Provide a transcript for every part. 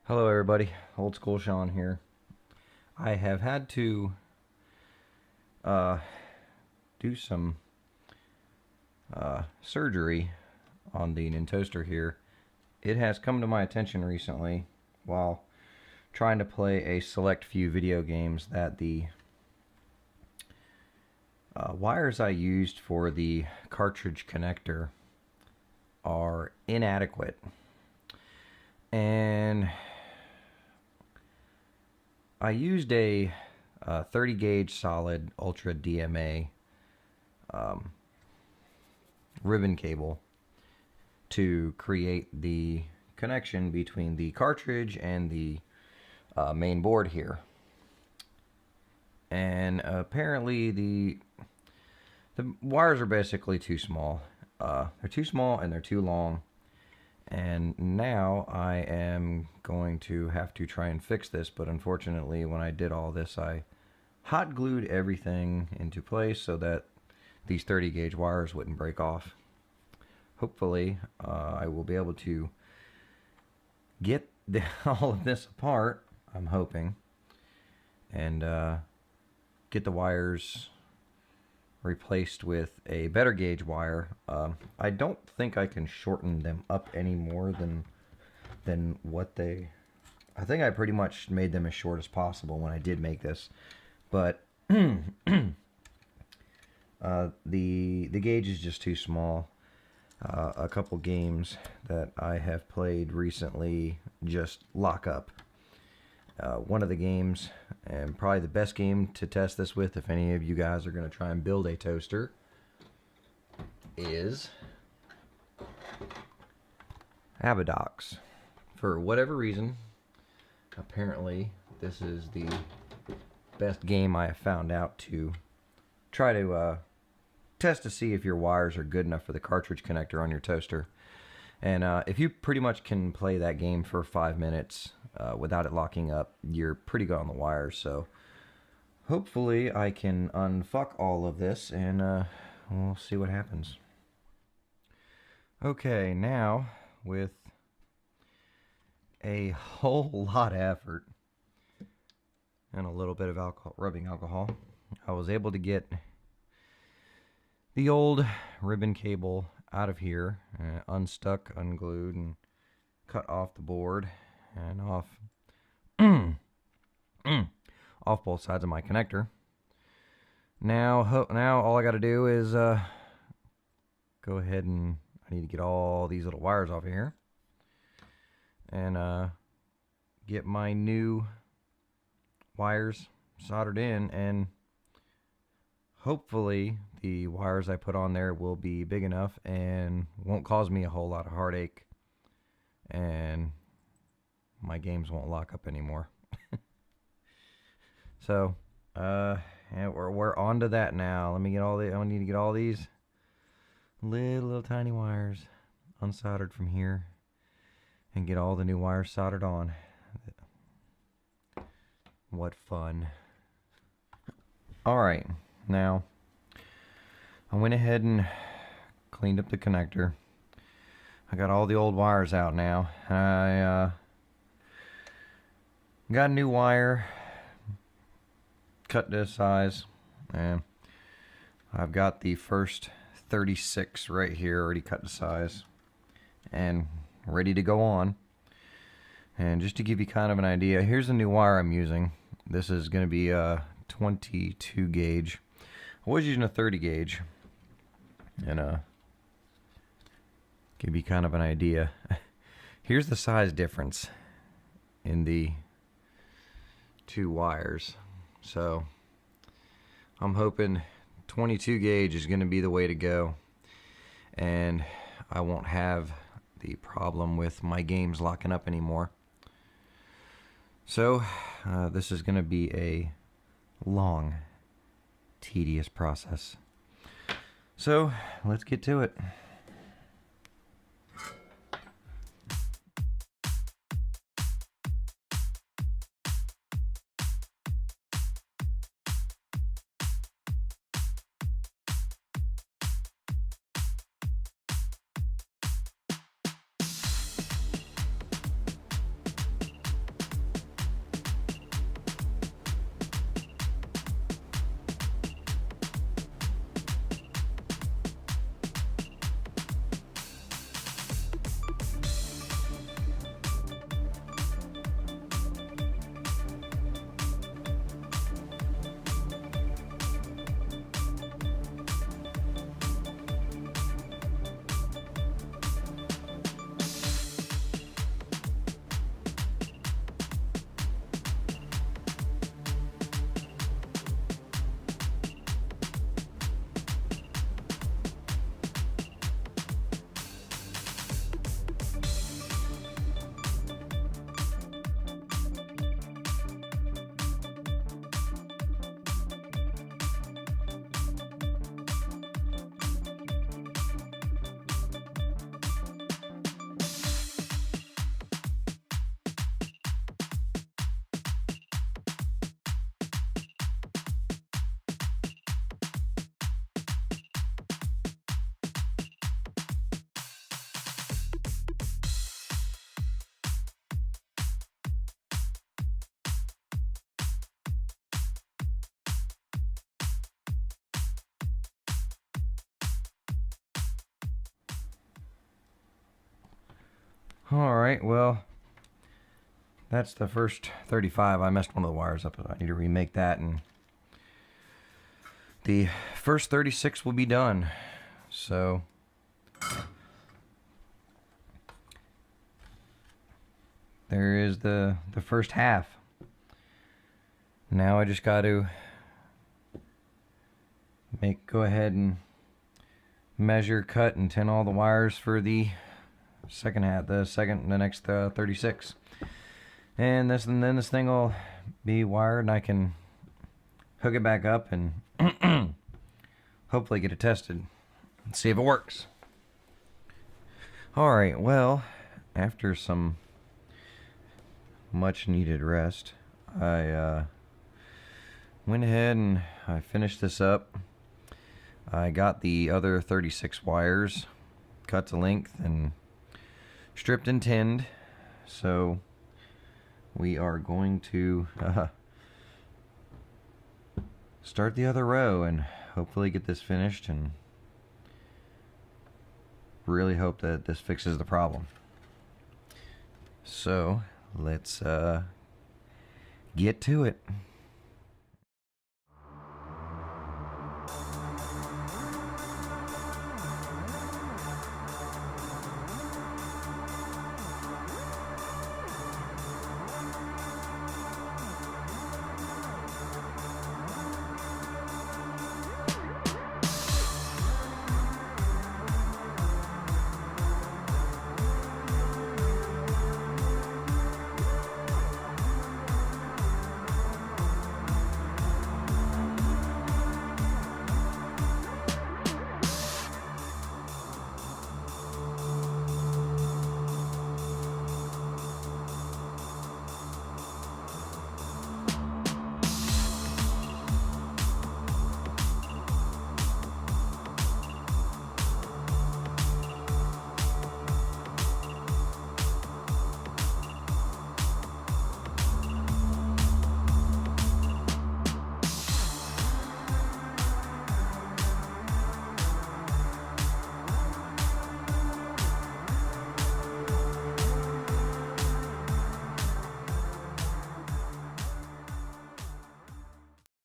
Hello everybody, Old School Sean here. I have had to uh, do some surgery on the Nintoaster here. It has come to my attention recently while trying to play a select few video games that the wires I used for the cartridge connector are inadequate. And I used a 30 gauge solid ultra DMA ribbon cable to create the connection between the cartridge and the main board here. And apparently the wires are basically too small. They're too small and they're too long. And now I am going to have to try and fix this, but unfortunately when I did all this I hot glued everything into place so that these 30 gauge wires wouldn't break off. Hopefully I will be able to get all of this apart, I'm hoping, and get the wires replaced with a better gauge wire. I don't think I can shorten them up any more than what they... I think I pretty much made them as short as possible when I did make this, but the gauge is just too small. A couple games that I have played recently just lock up. One of the games, and probably the best game to test this with if any of you guys are going to try and build a toaster, is Abadox. For whatever reason, apparently this is the best game I have found out to try to test to see if your wires are good enough for the cartridge connector on your toaster. And if you pretty much can play that game for 5 minutes without it locking up, you're pretty good on the wires. So hopefully I can unfuck all of this and we'll see what happens. Okay, now with a whole lot of effort and a little bit of rubbing alcohol, I was able to get the old ribbon cable out of here, unstuck, unglued, and cut off the board and off off both sides of my connector. Now all I got to do is go ahead and I need to get all these little wires off of here and get my new wires soldered in, and hopefully the wires I put on there will be big enough and won't cause me a whole lot of heartache, and my games won't lock up anymore. So yeah, we're on to that now. Let me get all the... I need to get all these little tiny wires unsoldered from here and get all the new wires soldered on. What fun. Alright, now I went ahead and cleaned up the connector. I got all the old wires out now. I got a new wire cut to size, and I've got the first 36 right here already cut to size and ready to go on. And just to give you kind of an idea, here's the new wire I'm using. This is going to be a 22 gauge. I was using a 30 gauge, and give you kind of an idea. Here's the size difference in the two wires. So I'm hoping 22 gauge is going to be the way to go, and I won't have the problem with my games locking up anymore. So this is going to be a long, tedious process. So let's get to it. Alright, well, that's the first 35. I messed one of the wires up. I need to remake that, and the first 36 will be done. So there is the first half. Now I just got to go ahead and measure, cut, and tin all the wires for the second half, the next 36. And then this thing will be wired, and I can hook it back up and hopefully get it tested and see if it works. Alright, well, after some much needed rest, I went ahead and I finished this up. I got the other 36 wires cut to length and stripped and tinned. So we are going to start the other row and hopefully get this finished, and really hope that this fixes the problem. So let's get to it.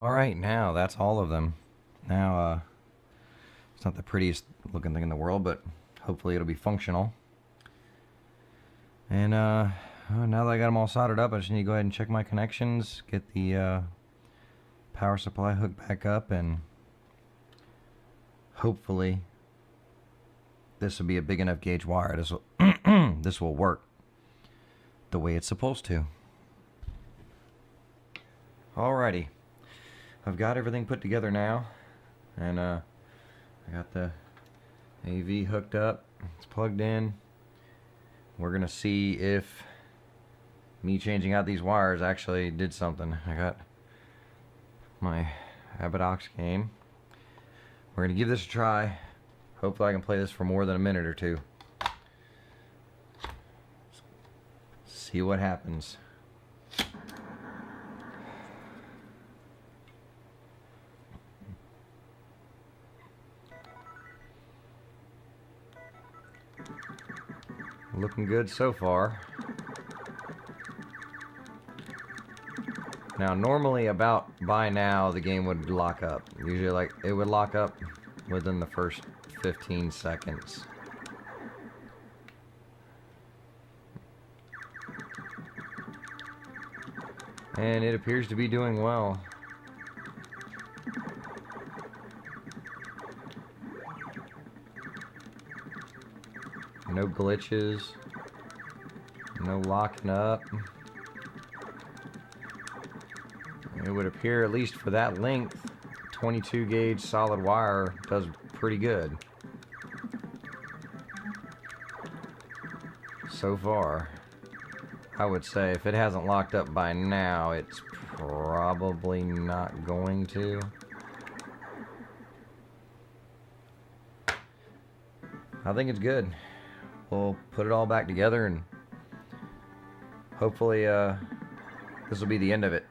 Alright, now that's all of them. Now, it's not the prettiest looking thing in the world, but hopefully it'll be functional. And now that I got them all soldered up, I just need to go ahead and check my connections, get the power supply hooked back up, and hopefully this will be a big enough gauge wire. This will work the way it's supposed to. Alrighty. I've got everything put together now, and I got the AV hooked up. It's plugged in. We're gonna see if me changing out these wires actually did something. I got my Abbott aux game. We're gonna give this a try. Hopefully I can play this for more than a minute or two. See what happens. Looking good so far. Now normally about by now the game would lock up. Usually like it would lock up within the first 15 seconds. And it appears to be doing well. No glitches, no locking up. It would appear, at least for that length, 22 gauge solid wire does pretty good so far. I would say if it hasn't locked up by now, it's probably not going to. I think it's good. We'll put it all back together, and hopefully this will be the end of it.